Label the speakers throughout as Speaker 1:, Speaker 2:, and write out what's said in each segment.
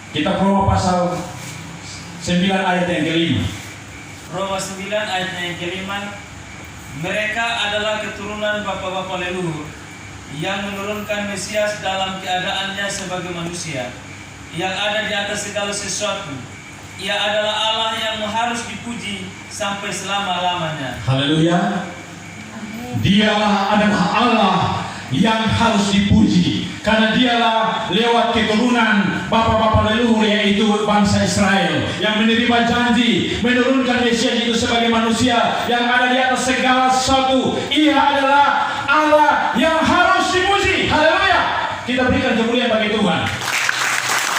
Speaker 1: Kita Roma pasal 9 ayat yang kelima.
Speaker 2: Roma 9 ayat yang kelima. Mereka adalah keturunan bapa-bapa leluhur yang menurunkan Mesias dalam keadaannya sebagai manusia yang ada di atas segala sesuatu. Ia adalah Allah yang harus dipuji sampai selama-lamanya.
Speaker 1: Haleluya. Dialah adalah Allah yang harus dipuji, karena dialah lewat keturunan bapa-bapa leluhur, yaitu bangsa Israel, yang menerima janji menurunkan Mesias itu sebagai manusia yang ada di atas segala sesuatu. Ia adalah Allah yang harus dipuji. Haleluya. Kita berikan kemuliaan bagi Tuhan.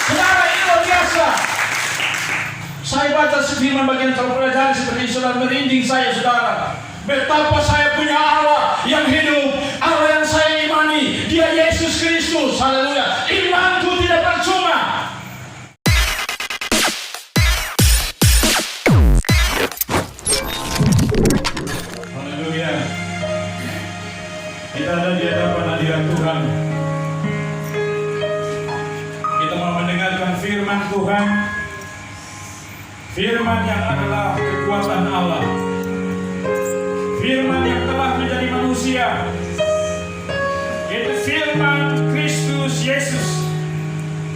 Speaker 1: Saudara, ini luar biasa. Saya baca firman bagian terpelajaran seperti saudara merinding saya, saudara. Betapa saya punya Allah yang hidup, Allah yang saya imani, Dia Yesus Kristus. Haleluya. Imanku tidak percuma. Haleluya. Kita ada di hadapan hadirat Tuhan. Kita mau mendengarkan firman Tuhan. Firman yang adalah kekuatan Allah. Firman yang telah menjadi manusia, yaitu firman Kristus Yesus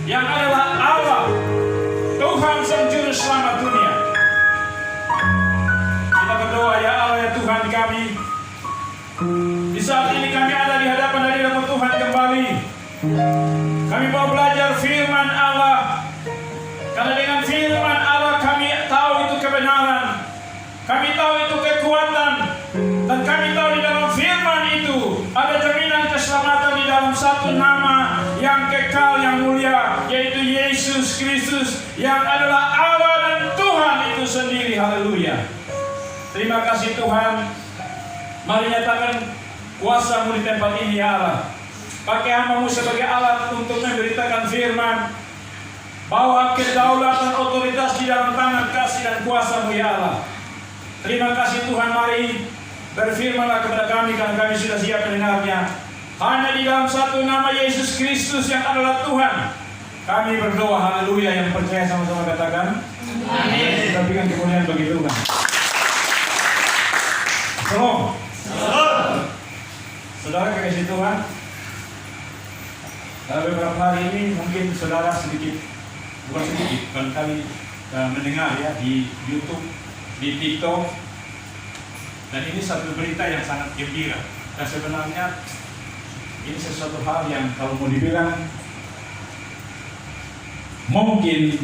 Speaker 1: yang adalah Allah, Tuhan Sang Juru Selamat dunia. Kita berdoa, ya Allah, ya Tuhan kami, di saat ini kami ada di hadapan hadirat Tuhan kembali. Kami mau belajar firman Allah, karena dengan firman Allah kami tahu itu kebenaran, kami tahu itu kekuatan, dan kami tahu di dalam firman itu ada jaminan keselamatan di dalam satu nama yang kekal, yang mulia, yaitu Yesus Kristus, yang adalah Allah dan Tuhan itu sendiri. Haleluya. Terima kasih Tuhan. Mari nyatakan kuasa-Mu di tempat ini, ya Allah. Pakai hamba-Mu sebagai alat untuk memberitakan firman, bahwa kedaulatan otoritas di dalam tangan kasih dan kuasa-Mu, ya Allah. Terima kasih Tuhan. Mari berfirmanlah kepada kami, karena kami sudah siap mendengarnya. Hanya di dalam satu nama Yesus Kristus yang adalah Tuhan, kami berdoa. Haleluya. Yang percaya sama-sama katakan amin. Kita berikan kemuliaan bagi Tuhan. Shalom. Saudara kekasih Tuhan, dalam beberapa hari ini mungkin saudara sedikit, bukan sedikit, barangkali mendengar ya di YouTube, di TikTok. Dan ini satu berita yang sangat gembira. Dan sebenarnya ini sesuatu hal yang kalau mau dibilang mungkin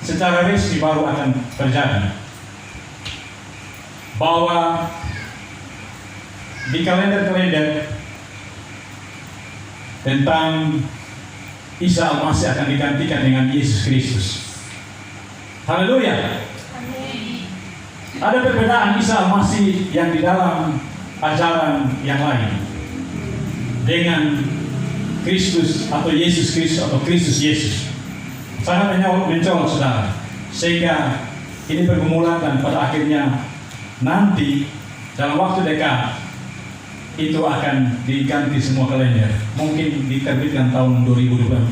Speaker 1: secara resmi baru akan terjadi. Bahwa di kalender-kalender tentang Isa Al-Masih akan digantikan dengan Yesus Kristus. Haleluya. Ada perbedaan Isa Al-Masih yang di dalam ajaran yang lain dengan Kristus atau Yesus Kristus atau Kristus Yesus. Sangat mencolok saudara. Sehingga ini pergumulan, dan pada akhirnya nanti dalam waktu dekat itu akan diganti semua kalender. Mungkin diterbitkan tahun 2024.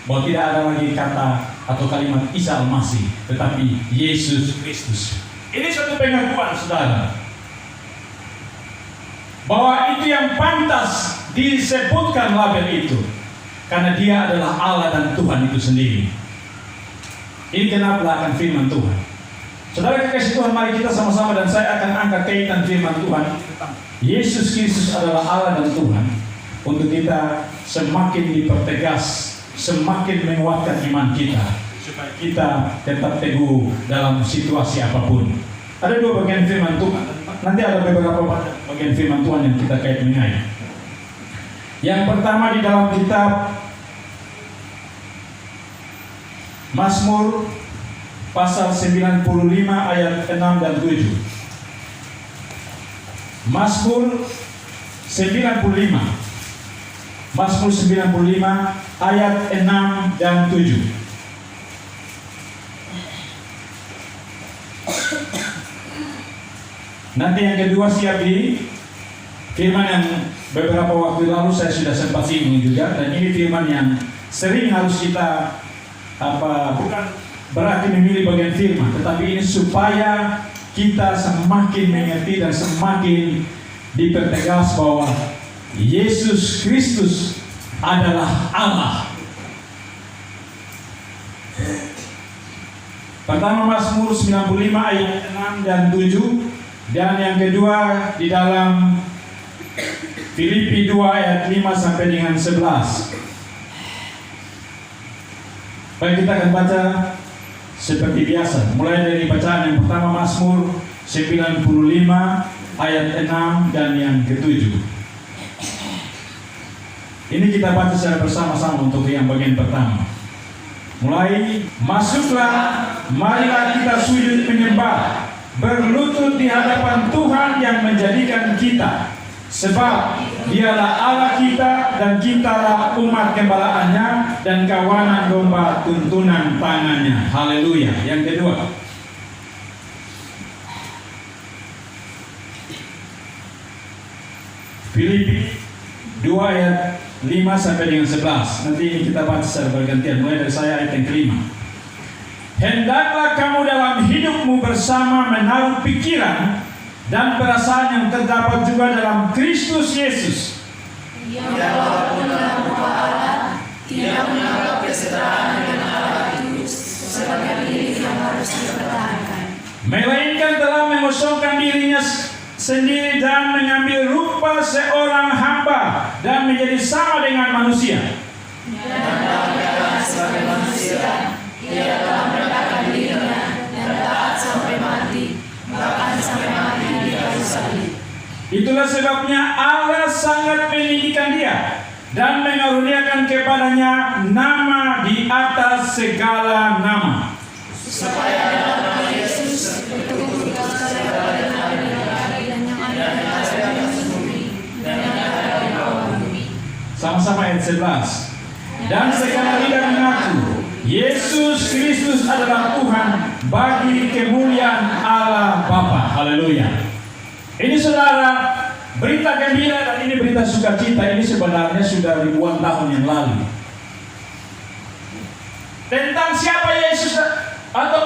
Speaker 1: Bahwa tidak ada lagi kata atau kalimat Isa Al-Masih, tetapi Yesus Kristus. Ini satu pengakuan saudara, bahwa itu yang pantas disebutkan label itu, karena Dia adalah Allah dan Tuhan itu sendiri. Ini kenapa akan firman Tuhan. Saudara kekasih Tuhan, mari kita sama-sama, dan saya akan angkat kaitan firman Tuhan. Yesus Kristus adalah Allah dan Tuhan, untuk kita semakin dipertegas, semakin menguatkan iman kita, supaya kita tetap teguh dalam situasi apapun. Ada dua bagian firman Tuhan. Nanti ada beberapa bagian firman Tuhan yang kita kait mengenai. Yang pertama di dalam kitab Mazmur pasal 95 ayat 6 dan 7. Mazmur 95. Mazmur 95 ayat 6 dan 7. Nanti yang kedua siap di firman yang beberapa waktu lalu saya sudah sempat singgung juga, dan ini firman yang sering harus kita bukan berarti memilih bagian firman, tetapi ini supaya kita semakin mengerti dan semakin dipertegas bahwa Yesus Kristus adalah Allah. Pertama Mazmur 95 ayat 6 dan 7, dan yang kedua di dalam Filipi 2 ayat 5 sampai dengan 11. Baik, kita akan baca seperti biasa. Mulai dari bacaan yang pertama, Mazmur 95 ayat 6 dan yang ke-7. Ini kita baca secara bersama-sama untuk yang bagian pertama. Mulai, masuklah, marilah kita sujud menyembah, berlutut di hadapan Tuhan yang menjadikan kita. Sebab dialah Allah kita dan kitalah umat gembalaannya dan kawanan domba tuntunan tangannya. Haleluya. Yang kedua, Filipi 2 ayat 5 sampai dengan 11. Nanti ini kita baca secara bergantian. Mulai dari saya ayat yang kelima. Hendaklah kamu dalam hidupmu bersama menaruh pikiran dan perasaan yang terdapat juga dalam Kristus Yesus.
Speaker 3: Yang walaupun dalam rupa Allah tidak menganggap kesetaraan dengan Allah itu sebagai milik yang harus dipertahankan,
Speaker 1: melainkan telah mengosongkan dirinya sendiri dan mengambil rupa seorang hamba dan menjadi sama dengan manusia.
Speaker 3: Dan dalam keadaan sebagai manusia, ia telah merendahkan dirinya dan taat sampai mati, bahkan sampai mati di kayu salib.
Speaker 1: Itulah sebabnya Allah sangat meninggikan dia dan mengaruniakan kepadanya nama di atas segala nama,
Speaker 3: Supaya dalam nama Yesus bertukar segala nama dan yang ada di atas bumi dan yang ada di bawah bumi.
Speaker 1: Sama-sama ayat 11. Dan segala lidah mengaku Yesus Kristus adalah Tuhan bagi kemuliaan Allah Bapa. Haleluya. Ini saudara, berita gembira dan ini berita sukacita. Ini sebenarnya sudah ribuan tahun yang lalu. Tentang siapa Yesus atau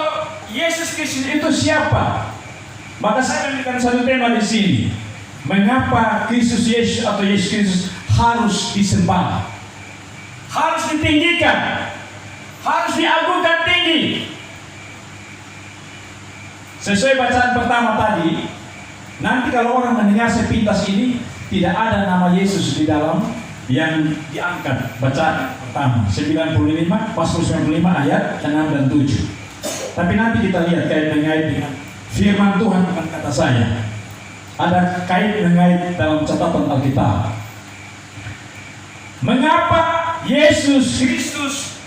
Speaker 1: Yesus Kristus itu siapa? Maka saya memberikan satu tema di sini. Mengapa Kristus Yesus atau Yesus Kristus harus disembah? Harus ditinggikan, harus diagungkan tinggi. Sesuai bacaan pertama tadi, nanti kalau orang mendengar sepintas ini, tidak ada nama Yesus di dalam yang diangkat. Bacaan pertama 95, Mazmur 95 ayat 6 dan 7. Tapi nanti kita lihat kait mengait dengan firman Tuhan, bukan kata saya. Ada kait mengait dalam catatan Alkitab. Mengapa Yesus Kristus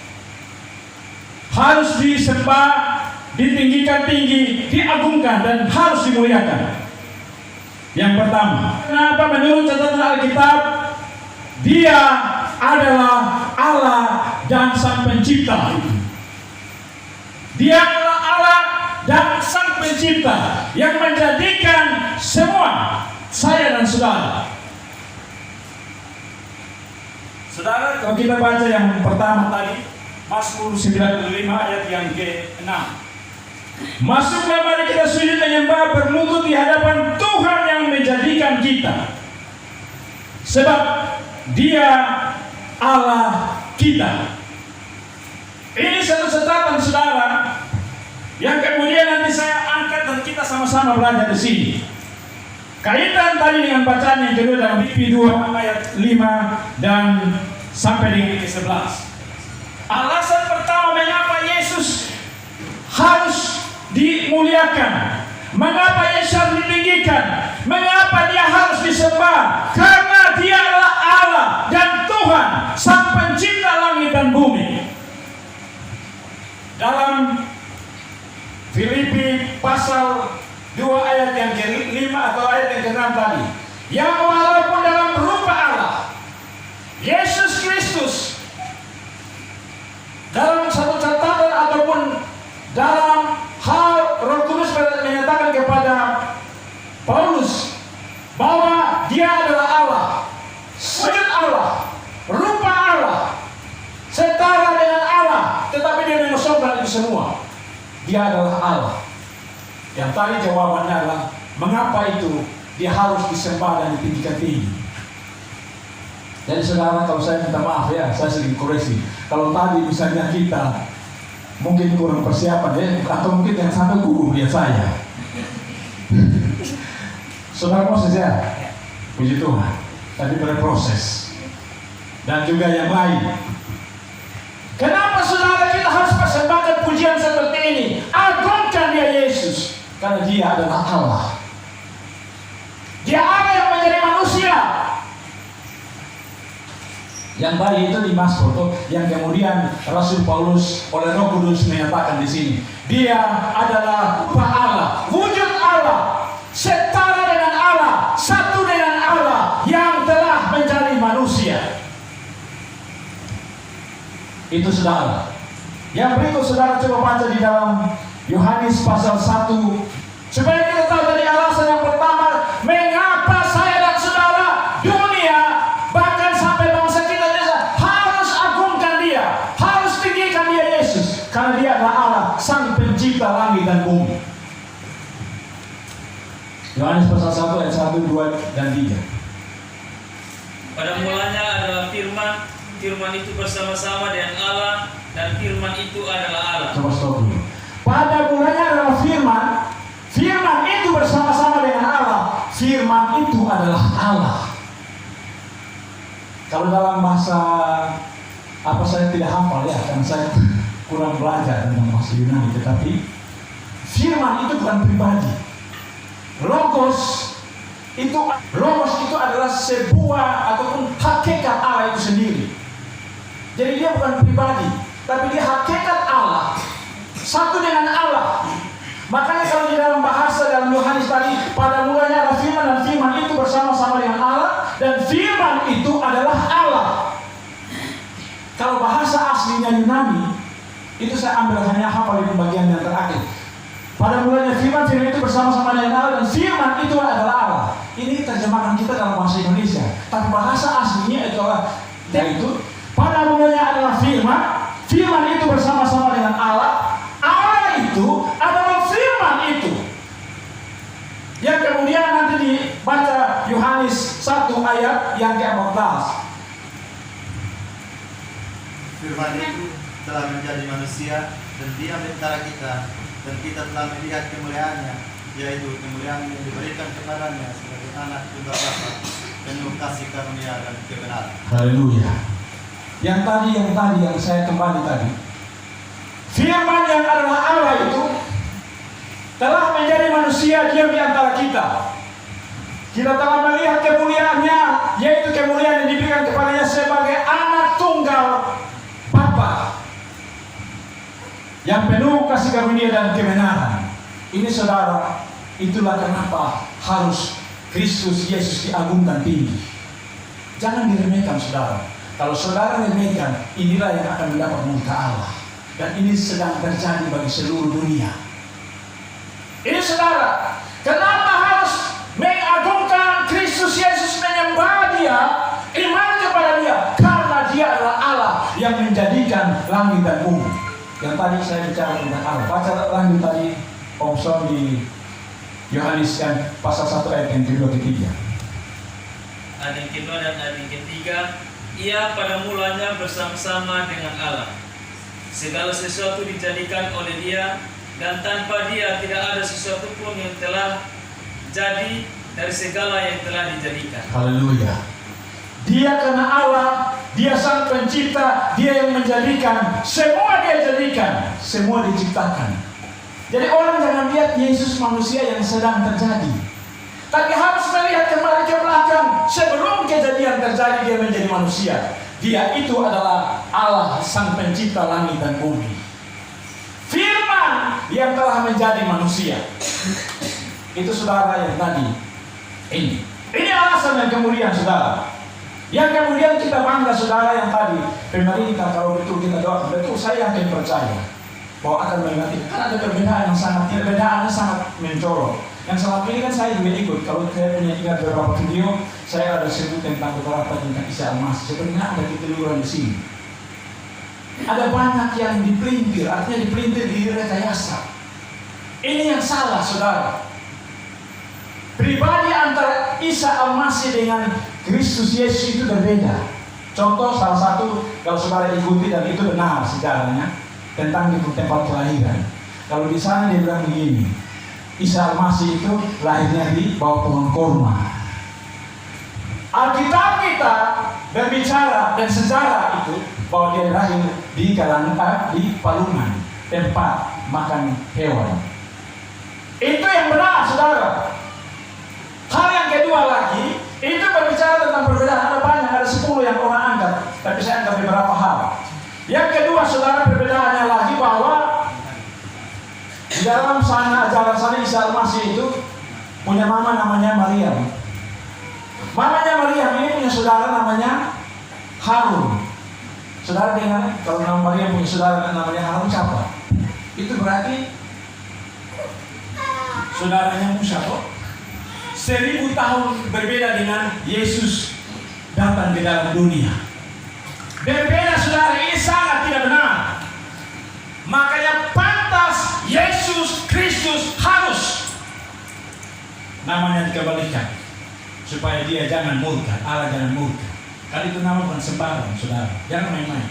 Speaker 1: harus disembah, ditinggikan tinggi, diagungkan dan harus dimuliakan? Yang pertama, kenapa menurut catatan Alkitab Dia adalah Allah dan Sang Pencipta? Dia adalah Allah dan Sang Pencipta yang menjadikan semua, saya dan saudara. Saudara, kalau kita baca yang pertama tadi, Mazmur 95 ayat yang ke-6. Masuklah, mari kita sujud menyembah, berlutut di hadapan Tuhan yang menjadikan kita. Sebab Dia Allah kita. Ini satu catatan saudara yang kemudian nanti saya angkat dan kita sama-sama belajar di sini. Kaitan tadi dengan bacaan yang kedua dalam Filipi 2 ayat 5 dan sampai dengan 11. Alasan pertama mengapa Yesus harus dimuliakan, mengapa Yesus harus ditinggikan, mengapa Dia harus disembah? Karena Dia adalah Allah dan Tuhan, Sang Pencipta langit dan bumi. Dalam Filipi pasal 2 ayat yang ke-5 atau ayat yang ke-6 tadi, yang walaupun dalam rupa Allah, Yesus Kristus, dalam satu catatan ataupun dalam hal Roh Kudus menyatakan kepada Paulus bahwa Dia adalah Allah, wujud Allah, rupa Allah, setara dengan Allah, tetapi Dia rasional itu semua. Dia adalah Allah. Yang tadi jawabannya adalah mengapa itu dia harus disembah dan ditinggikan tinggi. Jadi saudara, kalau saya minta maaf ya, saya sering koreksi. Kalau tadi misalnya kita mungkin kurang persiapan ya, atau mungkin yang sampai gugur lihat saya. Saudara Moses ya, puji Tuhan. Tapi berproses. Dan juga yang lain. Kenapa saudara kita harus persembahkan pujian seperti ini? Agungkan dia Yesus, karena dia adalah Allah. Dia Allah yang menjadi manusia. Yang tadi itu di Mazmur, yang kemudian Rasul Paulus oleh Roh Kudus menyatakan di sini, dia adalah Allah, wujud Allah, setara dengan Allah, satu dengan Allah yang telah menjadi manusia. Itu saudara. Yang berikut saudara coba baca di dalam Yohanes pasal 1, supaya kita tahu dari alasan yang pertama mengapa saya dan saudara, dunia, bahkan sampai bangsa kita harus agungkan dia, harus tinggikan dia Yesus, karena dia adalah Allah, sang pencipta langit dan bumi. Yohanes pasal 1 ayat 1, 2, dan 3.
Speaker 2: Pada mulanya adalah firman, firman itu bersama-sama dengan Allah, dan firman itu adalah Allah.
Speaker 1: Coba stop dulu. Pada mulanya adalah firman, firman itu bersama-sama dengan Allah, firman itu adalah Allah. Kalau dalam bahasa apa saya tidak hafal ya, karena saya kurang belajar tentang bahasa Yunani, tetapi firman itu bukan pribadi. Logos itu adalah sebuah ataupun hakikat Allah itu sendiri. Jadi dia bukan pribadi, tapi dia hakikat Allah, satu dengan Allah. Makanya kalau di dalam bahasa dalam Yohanes tadi, pada mulanya ada firman dan firman itu bersama-sama dengan Allah, dan firman itu adalah Allah. Kalau bahasa aslinya Yunani, itu saya ambil hanya hafal di bagian yang terakhir. Pada mulanya firman itu bersama-sama dengan Allah, dan firman itu adalah Allah. Ini terjemahan kita dalam bahasa Indonesia, tapi bahasa aslinya itu adalah, yaitu pada mulanya adalah firman, firman itu bersama-sama dengan Allah, Allah itu adalah firman itu. Yang kemudian nanti dibaca Yohanes 1 ayat yang ke-14.
Speaker 4: Firman itu telah menjadi manusia dan diam di antara kita, dan kita telah melihat kemuliaannya, yaitu kemuliaan yang diberikan kepadanya sebagai anak tunggal Bapa, penuh kasih karunia dan kebenaran.
Speaker 1: Haleluya. Yang tadi yang saya kembali tadi, firman yang adalah Allah itu telah menjadi manusia, diam di antara kita. Kita telah melihat kemuliaannya, yaitu kemuliaan yang diberikan kepadanya sebagai anak tunggal Bapa, yang penuh kasih karunia dan kebenaran. Ini saudara, itulah kenapa harus Kristus Yesus diagungkan tinggi. Jangan diremehkan saudara. Kalau saudara remehkan, inilah yang akan mendapat murka Allah. Dan ini sedang terjadi bagi seluruh dunia. Ini saudara, kenapa harus mengagungkan Kristus Yesus, menyembah dia, iman kepada dia? Karena dia adalah Allah yang menjadikan langit dan bumi. Yang tadi saya bicara tentang Allah. Baca lanjut tadi Om Son di Yohanes yang pasal 1 ayat yang kedua ketiga.
Speaker 2: Ayat yang kedua dan ayat yang ketiga, ia pada mulanya bersama-sama dengan Allah. Segala sesuatu dijadikan oleh dia, dan tanpa dia tidak ada sesuatu pun yang telah jadi dari segala yang telah dijadikan.
Speaker 1: Haleluya. Dia karena Allah, dia sang pencipta, dia yang menjadikan, semua dia jadikan, semua diciptakan. Jadi orang jangan lihat Yesus manusia yang sedang terjadi, tapi harus melihat kembali ke belakang. Sebelum kejadian terjadi dia menjadi manusia. Dia itu adalah Allah sang pencipta langit dan bumi. Firman yang telah menjadi manusia. Itu saudara yang tadi. Ini alasan yang kemudian saudara. Yang kemudian kita bangga saudara yang tadi. Pemerintah kalau betul kita doakan, betul saya yakin percaya bahwa akan mengganti. Kan ada perbedaan yang sangat, perbedaannya sangat mencolok. Yang selama ini kan saya juga ikut. Kalau saya punya ingat beberapa video, saya ada sebut tentang beberapa tentang Isa Al-Masih. Sebenarnya ada ketuluran di sini. Ada banyak yang dipelintir, artinya dipelintir di rekayasa. Ini yang salah, saudara. Pribadi antara Isa Al-Masih dengan Kristus Yesus itu berbeda. Contoh salah satu, kalau saudara ikuti dan itu benar sejarahnya tentang di tempat kelahiran. Kalau di sana dia bilang begini, Isa Al-Masih itu lahirnya di bawah pohon kurma. Alkitab kita berbicara dan sejarah itu bahwa dia lahir di kalangan di palungan, tempat makan hewan. Itu yang benar, saudara. Hal yang kedua lagi, itu berbicara tentang perbedaan. Ada banyak, ada 10 yang orang angkat, tapi saya angkat beberapa hal. Yang kedua, saudara, perbedaannya lagi bahwa di dalam sana ajaran sana Isa Al-Masih itu punya mama namanya Maryam. Mamanya Maryam ini punya saudara namanya Harun. Saudara dengar, kalau nama Maryam punya saudara namanya Harun siapa? Itu berarti saudaranya Musa kok. 1000 tahun berbeda dengan Yesus datang ke dalam dunia. Berbeda, saudara, ini sangat tidak benar. Makanya pantas Yesus Kristus harus namanya dikembalikan supaya dia jangan murka, Allah jangan murka. Kali itu nama bukan sembarang, saudara. Jangan main-main.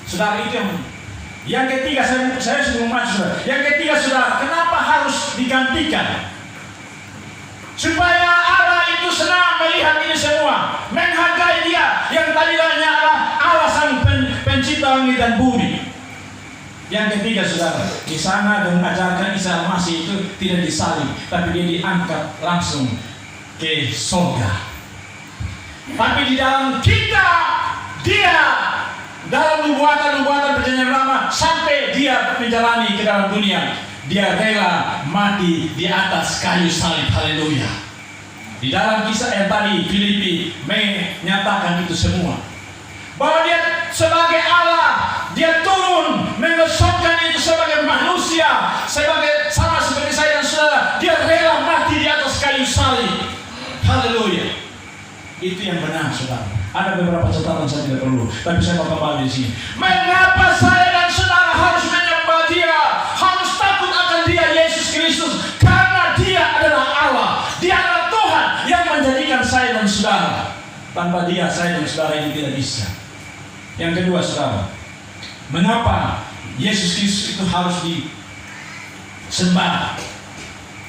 Speaker 1: Saudara, itu yang ketiga, saya sudah maju, saudara. Yang ketiga, saudara, kenapa harus digantikan? Supaya Allah itu senang melihat ini semua, menghargai dia yang tadinya adalah Allah sang pencipta langit dan bumi. Yang ketiga, saudara, di sana dan mengajarkan Isa Al-Masih itu tidak disalib, tapi dia diangkat langsung ke surga. Tapi di dalam kita, dia dalam nubuatan perjanjian lama sampai dia menjalani ke dalam dunia, dia rela mati di atas kayu salib. Haleluya. Di dalam kisah yang tadi Filipi menyatakan itu semua, bahwa dia sebagai Allah, dia turun mengesahkan itu sebagai manusia, sebagai sama seperti saya dan saudara, dia rela mati di atas kayu salib. Haleluya. Itu yang benar, saudara. Ada beberapa catatan saya tidak perlu, tapi saya mau kembali di sini. Mengapa saya dan saudara harus menyembah dia, harus takut akan dia, Yesus Kristus? Karena dia adalah Allah, dia adalah Tuhan yang menjadikan saya dan saudara. Tanpa dia, saya dan saudara ini tidak bisa. Yang kedua, saudara, mengapa Yesus Kristus itu harus disembah,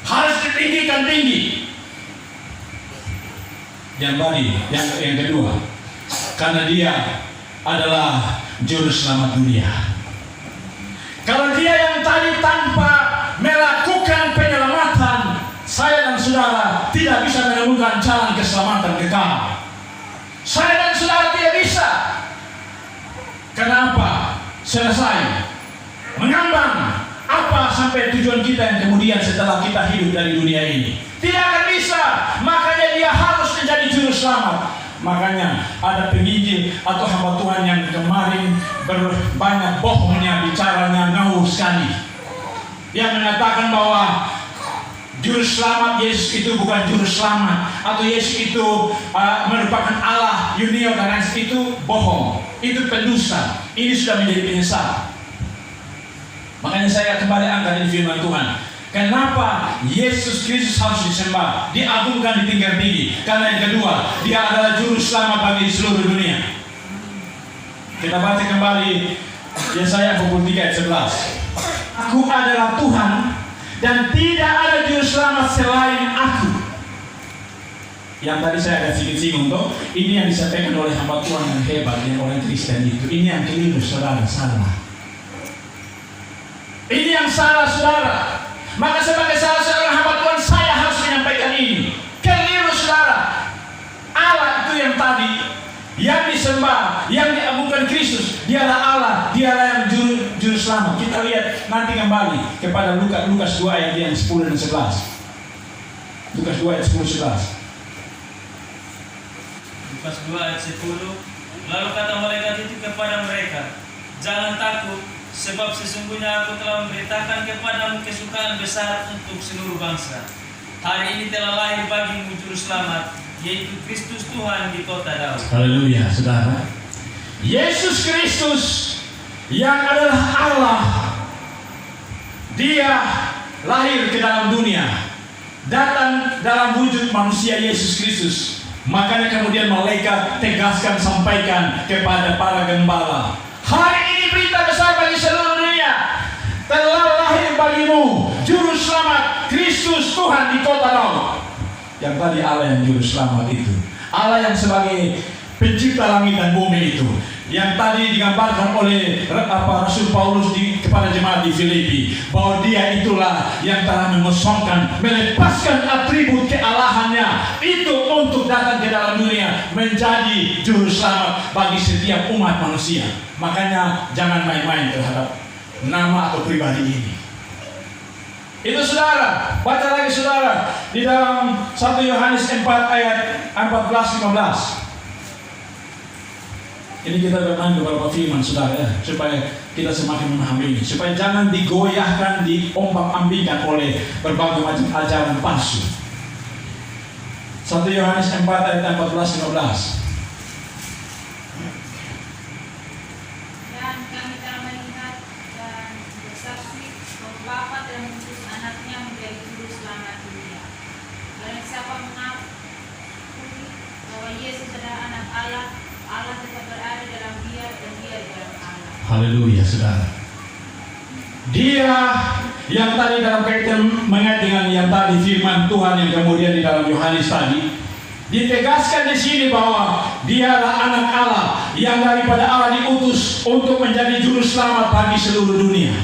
Speaker 1: harus ditinggikan tinggi? Yang kedua, karena dia adalah juru selamat dunia. Kalau dia yang tadi tanpa melakukan penyelamatan, saya dan saudara tidak bisa menemukan jalan keselamatan kekal. Saya dan saudara tidak bisa. Kenapa? Selesai mengambang apa sampai tujuan kita yang kemudian setelah kita hidup dari dunia ini. Tidak akan bisa. Makanya dia harus menjadi juru selamat. Makanya ada penginjil atau hamba Tuhan yang kemarin berbanyak bohongnya, bicaranya ngawur sekali, yang mengatakan bahwa juru selamat Yesus itu bukan juru selamat, atau Yesus itu merupakan Allah Yunio dan itu bohong, itu pendusta. Ini sudah menjadi penyesal. Makanya saya kembali angkat di firman Tuhan. Kenapa Yesus Kristus harus disembah, diagungkan, ditinggikan tinggi? Karena yang kedua, dia adalah juru selamat bagi seluruh dunia. Kita baca kembali Yesaya 43 ayat 11. Aku adalah Tuhan dan tidak ada juru selamat selain aku. Yang tadi saya agak sedikit singgung tuh, ini yang disampaikan oleh hamba Tuhan yang hebat, yang orang Kristen itu. Ini yang keliru, saudara, salah. Ini yang salah, saudara. Maka sebagai salah seorang hamba Tuhan, saya harus menyampaikan ini. Keliru, saudara. Allah itu yang tadi, yang disembah, yang diagungkan Kristus, dialah Allah, dialah yang juru selamat. Kita lihat nanti kembali kepada Lukas 2 ayat yang 10 dan 11. Lukas 2 ayat 10-11.
Speaker 2: Lukas 2 ayat 10. Lalu kata malaikat itu kepada mereka, jangan takut, sebab sesungguhnya aku telah memberitakan kepadamu kesukaan besar untuk seluruh bangsa. Hari ini telah lahir bagimu juru selamat, yaitu Kristus Tuhan di kota Daud.
Speaker 1: Haleluya, saudara. Yesus Kristus yang adalah Allah, Dia lahir ke dalam dunia, datang dalam wujud manusia Yesus Kristus. Makanya kemudian malaikat tegaskan, sampaikan kepada para gembala, hari ini berita besar bagi seluruh dunia, telah lahir bagimu juru selamat, Kristus Tuhan di kota Daud. Yang tadi Allah yang juru selamat itu, Allah yang sebagai pencipta langit dan bumi itu, yang tadi digambarkan oleh Rasul Paulus kepada jemaat di Filipi, bahwa Dia itulah yang telah mengosongkan, melepaskan atribut kealahannya itu untuk datang ke dalam dunia menjadi juru selamat bagi setiap umat manusia. Makanya jangan main-main terhadap nama atau pribadi ini. Itu saudara, baca lagi saudara di dalam 1 Yohanes 4 ayat 14-15. Ini kita bermain beberapa firman saudara ya, supaya kita semakin memahami ini, supaya jangan digoyahkan, diombang-ambingkan oleh berbagai macam ajaran palsu. 1 Yohanes 4 ayat 14-15.
Speaker 3: Dan kami telah melihat dan bersaksi bahwa Bapa telah mengutus anaknya menjadi juru selamat dunia. Barang siapa mengakui bahwa Yesus adalah anak Allah, Allah tetap berada dalam Dia dan Dia di dalam Allah.
Speaker 1: Haleluya saudara. Dia yang tadi dalam kaitan mengenai dengan yang tadi firman Tuhan yang kemudian di dalam Yohanes tadi ditegaskan di sini bahwa Dia adalah anak Allah yang daripada Allah diutus untuk menjadi juru selamat bagi seluruh dunia.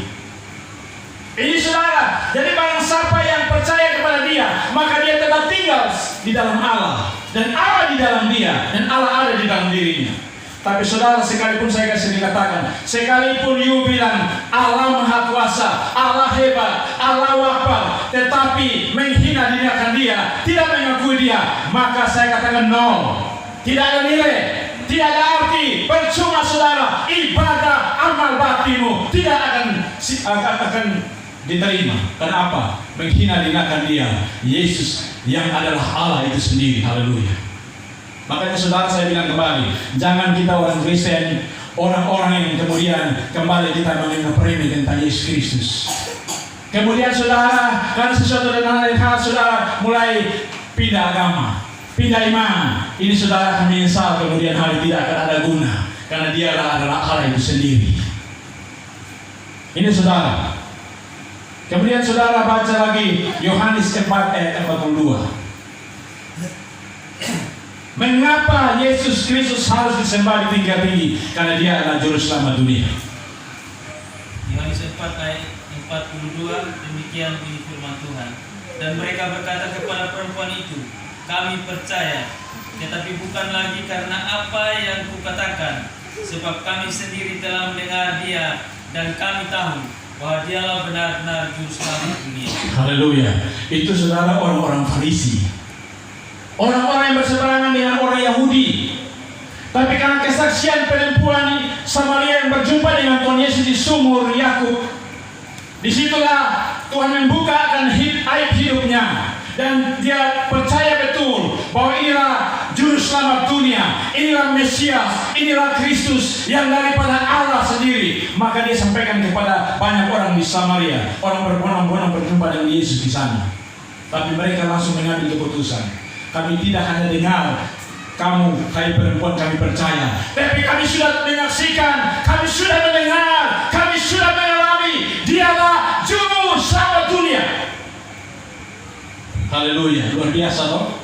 Speaker 1: Ini saudara, jadi barang siapa yang percaya kepada Dia, maka dia tetap tinggal di dalam Allah, dan Allah di dalam dia, dan Allah ada di dalam dirinya. Tapi saudara, sekalipun saya kasih dikatakan, sekalipun you bilang Allah Maha Kuasa, Allah hebat, Allah wakil, tetapi menghina diri akan Dia, tidak mengakui Dia, maka saya katakan no, tidak ada nilai, tidak ada arti, percuma saudara, ibadah amal baktimu tidak akan diterima. Kenapa? Menghina diri akan Dia, Yesus yang adalah Allah itu sendiri. Haleluya. Makanya saudara, saya bilang kembali, jangan kita orang Kristen, orang-orang yang kemudian kembali kita mengenal remeh tentang Yesus Kristus. Kemudian saudara, karena sesuatu dan lain hal saudara mulai pindah agama, pindah iman. Ini saudara akan menyesal kemudian hari tidak akan ada guna, karena Dia adalah Allah itu sendiri. Ini saudara. Kemudian saudara baca lagi Yohanes 4 ayat 42. Mengapa Yesus Kristus harus disembah di tinggi-tinggi? Karena Dia adalah juru selamat dunia.
Speaker 2: Yohanes 4 ayat 42, demikian bunyi firman Tuhan. Dan mereka berkata kepada perempuan itu, kami percaya, tetapi bukan lagi karena apa yang kukatakan, sebab kami sendiri telah mendengar Dia, dan kami tahu bahwa Dialah benar-benar juru selamat dunia.
Speaker 1: Haleluya. Itu saudara orang-orang Farisi, orang-orang yang berseberangan dengan orang Yahudi. Tapi karena kesaksian perempuan Samaria yang berjumpa dengan Tuhan Yesus di sumur Yakub, disitulah Tuhan membukakan aib hidupnya, dan dia percaya betul bahwa inilah juru selamat dunia, inilah Mesias, inilah Kristus yang daripada Allah sendiri. Maka dia sampaikan kepada banyak orang di Samaria. Orang berbondong-bondong berjumpa dengan Yesus di sana. Tapi mereka langsung mengambil keputusan, kami tidak hanya dengar kamu, hai perempuan, kami percaya, tapi kami sudah menyaksikan, kami sudah mendengar, kami sudah mengalami, Dialah juru selamat dunia. Haleluya, luar biasa toh.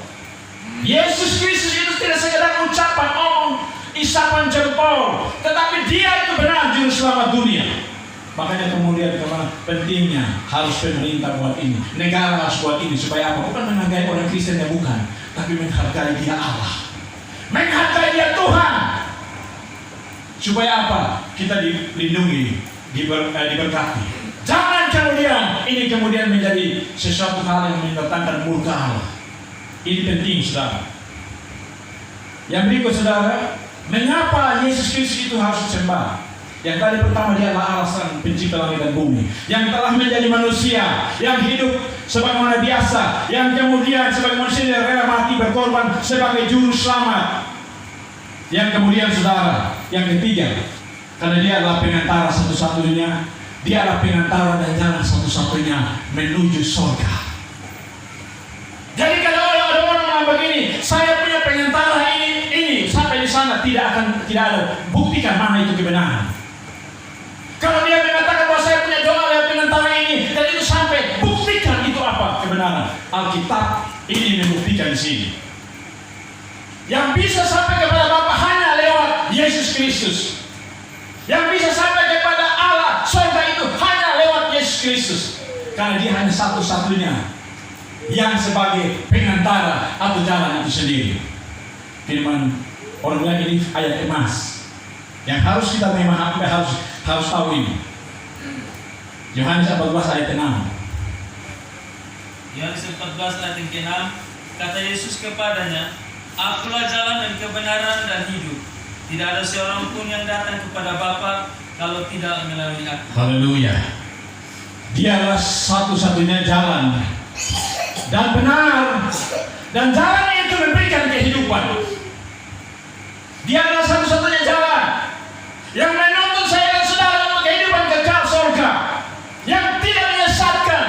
Speaker 1: Yesus Kristus itu tidak sekedar ucapan omong, isapan jempol, tetapi Dia itu benar juru selamat dunia. Makanya kemudian pentingnya harus pemerintah buat ini, negara harus buat ini, supaya apa? Bukan menghargai orang Kristen yang bukan, tapi menghargai Dia Allah, menghargai Dia Tuhan. Supaya apa? Kita dilindungi, diberkati. Jangan kemudian ini kemudian menjadi sesuatu hal yang mendatangkan murka Allah. Ini penting saudara. Yang berikut saudara, mengapa Yesus Kristus itu harus disembah? Yang tadi pertama, Dia adalah Allah Sang Pencipta langit dan bumi, yang telah menjadi manusia, yang hidup sebagaimana biasa, yang kemudian sebagai manusia yang rela mati berkorban sebagai juru selamat. Yang kemudian saudara, Yang ketiga, karena dia adalah pengantara satu-satunya, dia adalah pengantara dan jalan satu-satunya menuju surga. Jadi kalau ada orang yang begini, saya punya pengantara ini sampai di sana tidak ada. Buktikan mana itu kebenaran. Kalau dia mengatakan bahwa saya punya doa yang pengantara ini dan itu sampai, buktikan itu apa kebenaran. Alkitab ini membuktikan di sini. Yang bisa sampai kepada Bapa hanya lewat Yesus Kristus. Yang bisa sampai kepada Allah, surga itu hanya lewat Yesus Kristus. Karena dia hanya satu-satunya yang sebagai pengantara atau jalan itu sendiri. Firman orang bilang ini ayat emas yang harus kita memahami, harus tahu ini. Yohanes 14 ayat 6.
Speaker 2: Yohanes 14 ayat 6, kata Yesus kepadanya, Akulah jalan dan kebenaran dan hidup. Tidak ada seorang pun yang datang kepada Bapa kalau tidak melalui Aku.
Speaker 1: Haleluya. Dialah satu-satunya jalan dan benar, dan jalan itu memberikan kehidupan. Dia adalah satu-satunya jalan yang menuntun saya dan saudara untuk kehidupan kekal surga, yang tidak menyesatkan,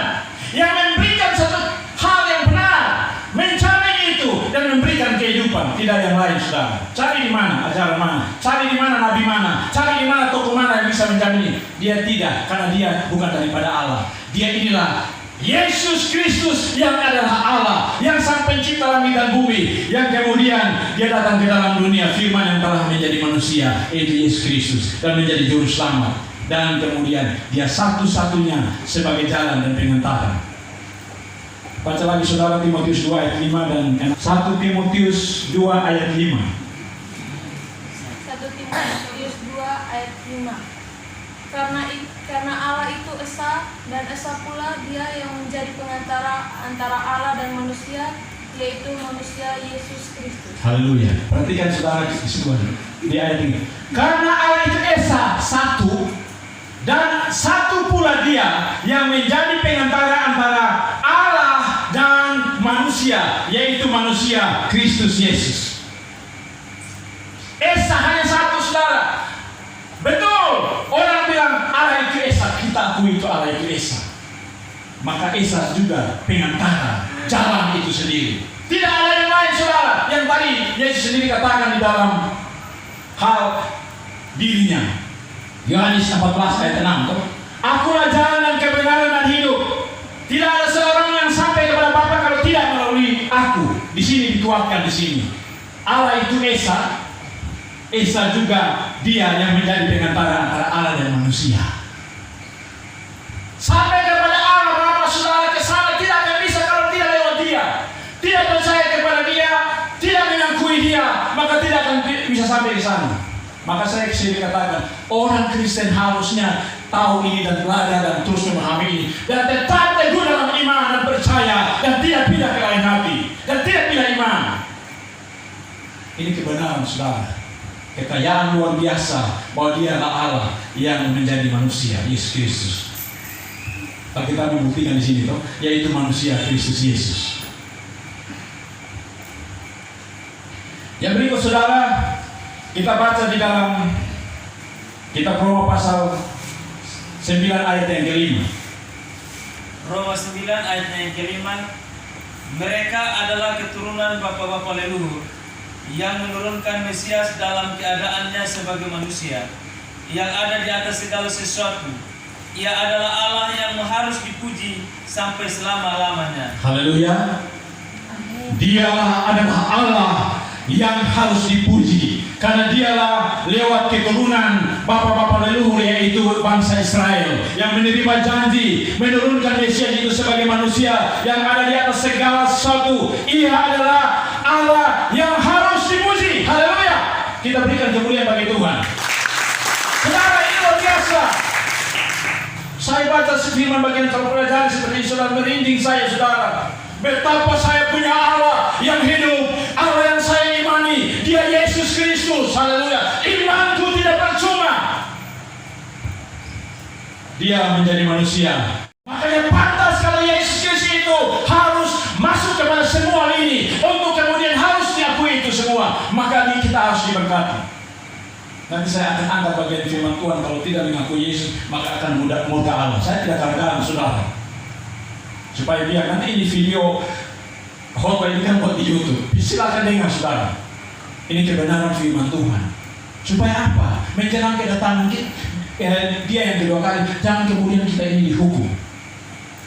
Speaker 1: yang memberikan satu hal yang benar, mencapai itu dan memberikan kehidupan. Tidak yang lain, saudara. Cari di mana ajaran mana, cari di mana nabi mana, cari di mana tokoh mana yang bisa menjamin ini. Dia tidak, karena dia bukan daripada Allah. Dia inilah Yesus Kristus yang adalah Allah, yang sang pencipta langit dan bumi, yang kemudian dia datang ke dalam dunia, firman yang telah menjadi manusia, itu Yesus Kristus, dan menjadi juru selamat. Dan kemudian dia satu-satunya sebagai jalan dan pengantara. Baca lagi saudara Timotius 2 ayat 5 dan 1 Timotius 2 ayat 5.
Speaker 5: 1 Timotius 2 ayat 5. Karena Allah itu esa, dan esa pula dia yang menjadi pengantara antara Allah dan manusia, yaitu manusia Yesus Kristus.
Speaker 1: Haleluya. Perhatikan saudara di ayat ini. Karena Allah itu esa, satu, dan satu pula dia yang menjadi pengantara antara Allah dan manusia, yaitu manusia Kristus Yesus. Esa hanya satu, saudara. Betul, orang bilang Allah itu Esa, kita akui itu Allah itu Esa. Maka Esa juga pengantara, jalan itu sendiri. Tidak ada yang lain, saudara. Yang tadi Yesus sendiri katakan di dalam hal dirinya. Yohanes 14 ayat 6. Akulah jalan dan kebenaran dan hidup. Tidak ada seorang yang sampai kepada Bapa kalau tidak melalui Aku. Di sini dikuatkan di sini. Allah itu Esa. Esa juga dia yang menjadi pengantara antara Allah dan manusia. Sampai kepada Allah Bapa, saudara ke sana tidak akan bisa kalau tidak lewat dia. Tidak percaya kepada dia, tidak mengakui dia, maka tidak akan bisa sampai ke sana. Maka saya kesini katakan, orang Kristen harusnya tahu ini dan belajar dan terus memahami ini, dan tetap teguh dalam iman dan percaya, dan tidak pindah ke lain hati, dan tidak pindah iman. Ini kebenaran, saudara. Kekayaan luar biasa bahwa dia adalah Allah yang menjadi manusia, Yesus Kristus. Kita membuktikan di sini, toh, yaitu manusia Kristus Yesus. Yang berikut, saudara, kita baca di dalam kitab Roma pasal 9 ayat yang kelima.
Speaker 2: Roma 9 ayatnya yang kelima, mereka adalah keturunan bapa-bapa leluhur yang menurunkan Mesias dalam keadaannya sebagai manusia, yang ada di atas segala sesuatu. Ia adalah Allah yang harus dipuji sampai selama-lamanya.
Speaker 1: Haleluya. Dialah adalah Allah yang harus dipuji, karena dialah lewat keturunan bapa-bapa leluhur, yaitu bangsa Israel, yang menerima janji menurunkan Mesias itu sebagai manusia yang ada di atas segala sesuatu. Ia adalah Allah yang harus dipuji. Haleluya. Kita berikan kemuliaan bagi Tuhan. Saudara, ini luar biasa. Saya baca firman bagian terpelajaran seperti saudara merinding saya, saudara. Betapa saya punya Allah yang hidup, Allah yang saya imani, dia Yesus Kristus. Haleluya. Imanku tidak percuma. Dia menjadi manusia. Makanya pantas kalau Yesus Kristus itu harus masuk kepada semua ini, untuk kemudian harus diakui itu semua. Maka kita harus diberkati. Nanti saya akan angkat bagian firman Tuhan, kalau tidak mengakui Yesus maka akan murka Allah. Saya tidak kadang-kadang saudara, supaya biar nanti ini video khotbah ini kan buat di YouTube, silakan dengar saudara. Ini kebenaran firman Tuhan. Supaya apa? Menjelang kedatangan dia yang kedua kali, jangan kemudian kita ini dihukum.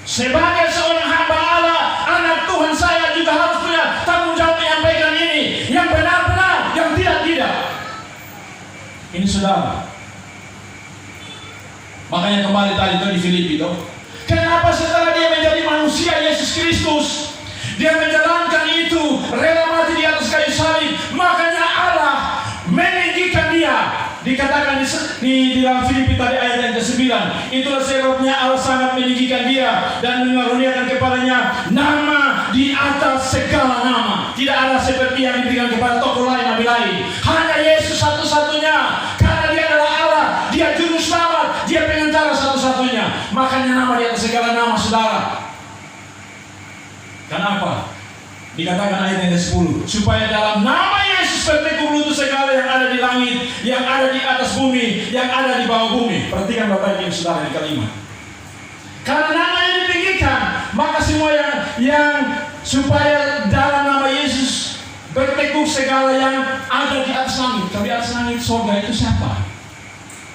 Speaker 1: Sebagai seorang hamba Allah, anak Tuhan, saya juga harus punya tanggung jawab menyampaikan ini, yang benar-benar, yang tidak. Ini saudara. Makanya kembali tadi di Filipi itu, kenapa setelah dia menjadi manusia Yesus Kristus, dia menjalankan itu, rela mati di atas kayu salib, makanya Allah meninggikan dia. Dikatakan di dalam Filipi tadi ayat yang ke-9, itulah sebabnya Allah sangat meninggikan dia dan mengaruniakan kepadanya nama di atas segala nama. Tidak ada seperti yang diberikan kepada tokoh lain, nabi lain. Hanya Yesus satu-satunya, karena dia adalah Allah, dia juru selamat, dia pengantara satu-satunya. Makanya nama di atas segala nama, saudara. Kenapa? Dikatakan ayat yang ke-10, supaya dalam nama Yesus bertekuk lutut segala yang ada di langit, yang ada di atas bumi, yang ada di bawah bumi. Perhatikan Bapak Ibu saudara di kalimat. Karena namanya ditinggikan, maka semua yang supaya dalam nama Yesus bertekuk segala yang ada di atas langit. Kalau di atas langit surga itu siapa?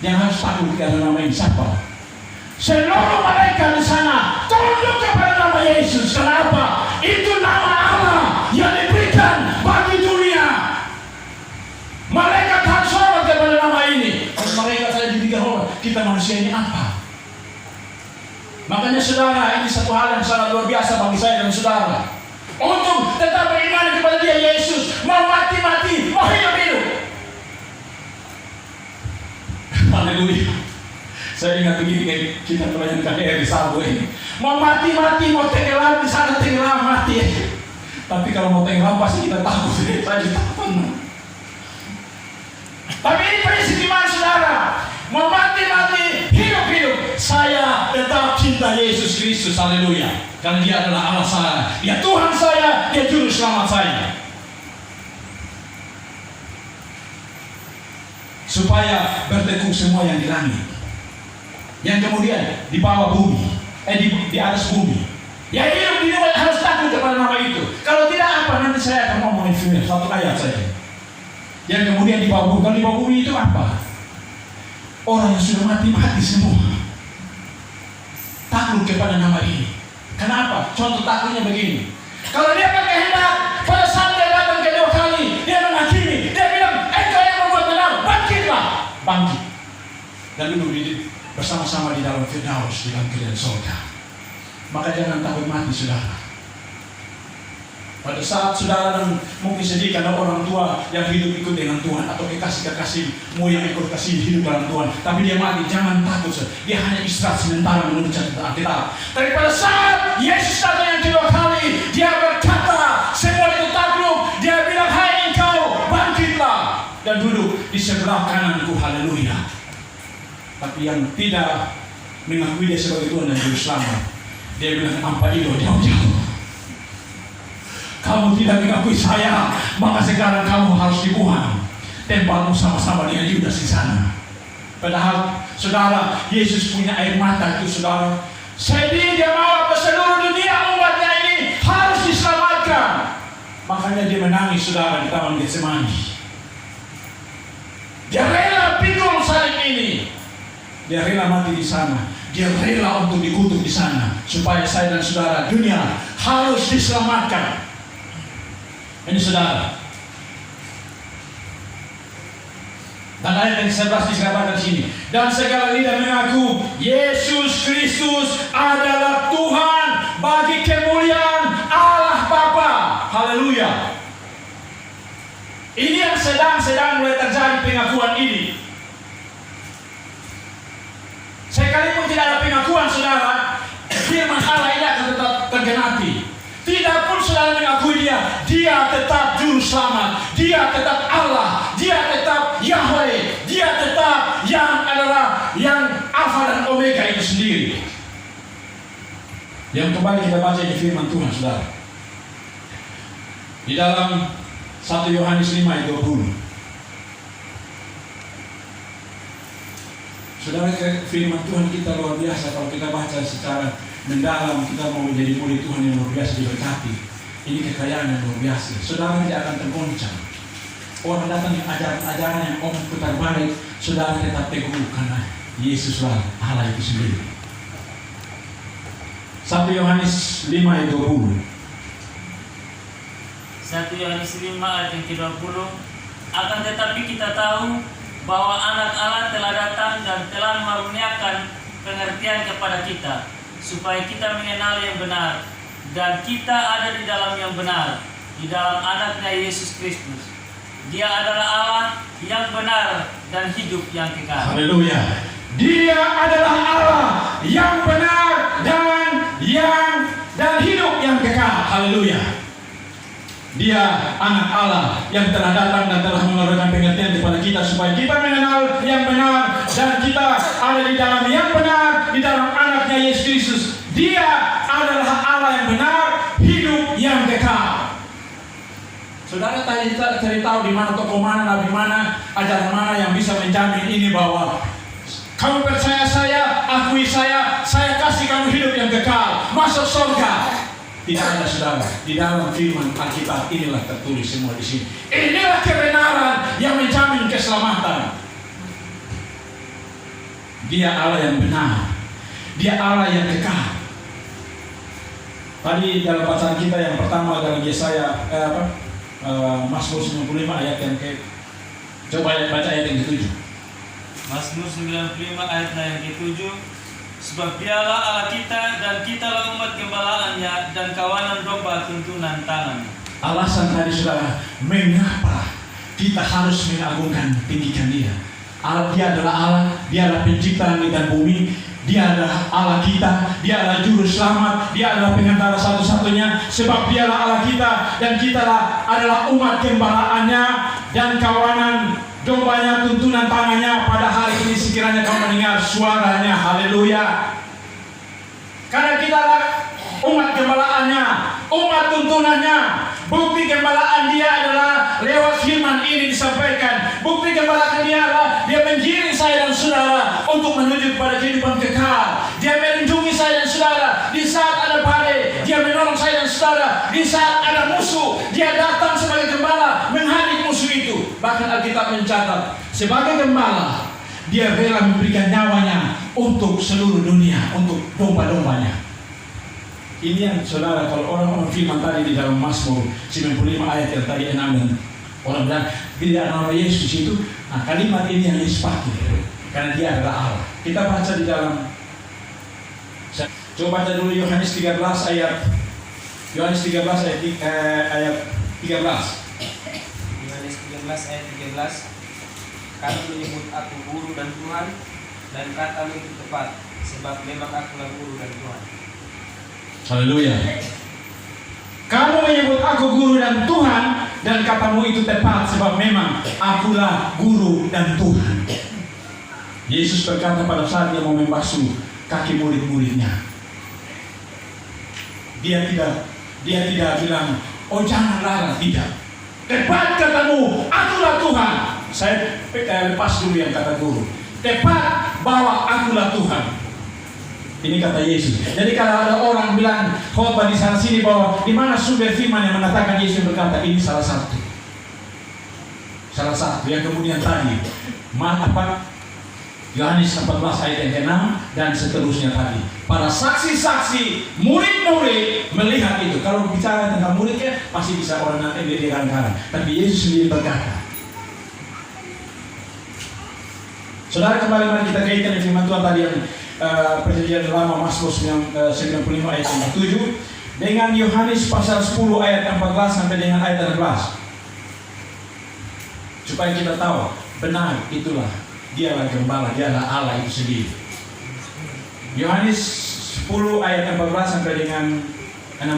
Speaker 1: Yang harus takut karena nama ini siapa? Seluruh malaikat di sana tunduk kepada nama Yesus. Kenapa? Itu nama Allah yang diberikan bagi dunia. Malaikat harus hormat kepada nama ini. Kalau malaikat saya diberikan hormat, kita manusia ini apa? Makanya saudara, ini satu hal yang sangat luar biasa bagi saya dan saudara. Untuk tetap beriman kepada dia Yesus, mau mati-mati, mau hidup-hidup. Haleluya. Saya ingat begini, kita pelayan KDR di Sabu ini. Mau mati-mati, mau tenggelam di sana, tenggelam mati. Tapi kalau mau tenggelam pasti kita takut. Saya juga takut. Tapi ini prinsip iman saudara. Mau mati-mati, hidup-hidup, saya tetap cinta Yesus Kristus. Haleluya. Karena dia adalah Allah saya, dia Tuhan saya, dia juru selamat saya. Supaya bertekuk semua yang di langit, yang kemudian di bawah bumi, di atas bumi. Yang hidup di dunia harus takut kepada nama itu. Kalau tidak apa, nanti saya akan ngomongin satu ayat saja. Yang kemudian di bawah bumi. Kalau di bawah bumi itu apa? Orang yang sudah mati semua takut kepada nama ini. Kenapa? Contoh takutnya begini. Kalau dia berkehendak, pada saat dia datang kedua kali, dia menghakimi, dia bilang, engkau yang membuat benar, bangkitlah. Bangkit dan duduk bersama-sama di dalam Firdaus, di dalam kerajaan surga. Maka jangan takut mati saudara. Pada saat saudara dan mungkin sedih karena orang tua yang hidup ikut dengan Tuhan, atau kekasih-kekasihmu yang ikut kasih hidup dalam Tuhan, tapi dia mati, jangan takut. Dia hanya istirahat sementara menurut catatan Alkitab. Tapi pada saat Yesus datang yang kedua kali, dia berkata, semua itu takluk. Dia bilang, hai engkau, bangkitlah dan duduk di sebelah kananku. Haleluya. Tapi yang tidak mengakui dia sebagai Tuhan dan Juru Selamat, dia bilang, apa itu jauh-jauh. Kamu tidak mengakui saya, maka sekarang kamu harus dibuang. Tempatmu sama-sama dengan Yudas di sana. Padahal, saudara, Yesus punya air mata itu, saudara. Sedih dia mau ke seluruh dunia umatnya ini harus diselamatkan. Makanya dia menangis, saudara, di Taman Getsemani. Dia rela pikul salib ini. Dia rela mati di sana. Dia rela untuk dikutuk di sana, supaya saya dan saudara, dunia harus diselamatkan. Ini saudara. Dan ayat yang 11 dikatakan di sini, dan segala lidah mengaku Yesus Kristus adalah Tuhan bagi kemuliaan Allah Bapa. Haleluya. Ini yang sedang mulai terjadi, pengakuan ini. Sekalipun tidak ada pengakuan saudara, firman Allah ini akan tetap tergenapi. Tidak pun saudara mengakui dia tetap Juru Selamat, dia tetap Allah, dia tetap Yahweh, dia tetap yang adalah yang Alfa dan Omega itu sendiri. Yang kembali kita baca di firman Tuhan saudara, di dalam 1 Yohanes 5 ayat 20. Saudara, firman Tuhan kita luar biasa. Kalau kita baca secara mendalam, kita mau menjadi murid Tuhan yang luar biasa diberkati. Ini kekayaan yang luar biasa. Saudara tidak akan tergoncang. Orang datang yang ajaran-ajaran yang orang putar balik, saudara tetap teguh karena Yesuslah Allah itu sendiri. 1 Yohanes 5 ayat 20.
Speaker 2: 1 Yohanes 5 ayat yang ke-20. Akan tetapi kita tahu bahwa anak Allah telah datang dan telah mengaruniakan pengertian kepada kita, supaya kita mengenal yang benar, dan kita ada di dalam yang benar, di dalam anaknya Yesus Kristus. Dia adalah Allah yang benar dan hidup yang kekal.
Speaker 1: Haleluya. Dia adalah Allah yang benar dan hidup yang kekal. Haleluya. Dia anak Allah yang telah datang dan telah mengeluarkan pengertian kepada kita supaya kita mengenal yang benar dan kita ada di dalam yang benar, di dalam anaknya Yesus Kristus. Dia adalah Allah yang benar, hidup yang kekal. Saudara cari tahu di mana tokoh mana, nabi mana, ajaran mana yang bisa menjamin ini bahwa kamu percaya saya, akui saya kasih kamu hidup yang kekal, masuk surga. Tidak ada, saudara. Di dalam firman Alkitab inilah tertulis semua di sini. Inilah kebenaran yang menjamin keselamatan. Dia Allah yang benar. Dia Allah yang kekal. Tadi dalam bacaan kita yang pertama dalam Yesaya Mazmur 95 ayat yang ke, coba baca ayat yang ke-7.
Speaker 2: Mazmur 95 ayat yang ke-7. Sebab dialah Allah kita dan kitalah umat gembalaannya dan kawanan domba tuntunan tangan.
Speaker 1: Alasan tadi, saudara, mengapa kita harus mengagungkan, tinggikan Dia. Dia adalah Allah, Dia adalah pencipta langit dan bumi, Dia adalah Allah kita, Dia adalah juru selamat, Dia adalah pengantara satu-satunya. Sebab Dialah Allah kita dan kita adalah umat gembalaannya dan kawanan dombanya, tuntunan tangannya. Pada hari ini sekiranya kamu mendengar suaranya, haleluya. Karena kita adalah umat gembalaannya, umat tuntunannya. Bukti gembalaan Dia adalah lewat firman ini disampaikan. Bukti gembalaan Dia adalah Dia mengiring saya dan saudara untuk menuju kepada kehidupan kekal. Dia melindungi saya dan saudara di saat ada badai. Dia menolong saya dan saudara di saat ada musuh. Dia datang sebagai gembala menghadik musuh itu. Bahkan Alkitab mencatat, sebagai gembala Dia rela memberikan nyawanya untuk seluruh dunia, untuk domba-dombanya. Ini yang, saudara, kalau orang-orang firman tadi di dalam Mazmur 95 ayat yang tadi 6, dan orang bilang tidak ada nama Yesus itu. Nah, kalimat ini yang Yesus pakai karena Dia adalah Allah. Kita baca di dalam, coba baca dulu Yohanes 13 ayat 13.
Speaker 2: Yohanes 13 ayat 13. Kamu menyebut aku guru dan Tuhan, dan katamu itu tepat, sebab memang akulah guru dan Tuhan.
Speaker 1: Haleluya. Kamu menyebut aku guru dan Tuhan, dan katamu itu tepat, sebab memang akulah guru dan Tuhan. Yesus berkata pada saat Dia mau membasuh kaki murid-muridnya. Dia tidak bilang, oh jangan larang, tidak. Tepat katamu, akulah Tuhan. Saya lepas dulu yang kata guru. Tepat bahwa akulah Tuhan. Ini kata Yesus. Jadi kalau ada orang bilang khotbah di sana sini bahwa di mana sumber firman yang mengatakan Yesus berkata, ini salah satu. Yang kemudian tadi Yohanes 14 ayat yang ke-6 dan seterusnya tadi. Para saksi-saksi, murid-murid melihat itu. Kalau bicara tentang muridnya pasti bisa orang nanti dikarang-karang. Tapi Yesus sendiri berkata. Saudara, kembali mari kita kaitkan dengan firman Tuhan tadi yang Perjanjian Lama, Mazmur 95 ayat 7 dengan Yohanes pasal 10 ayat 14 sampai dengan ayat 16, supaya kita tahu benar itulah Dialah gembala, Dialah Allah itu sendiri. Yohanes 10 ayat 14 sampai dengan 16.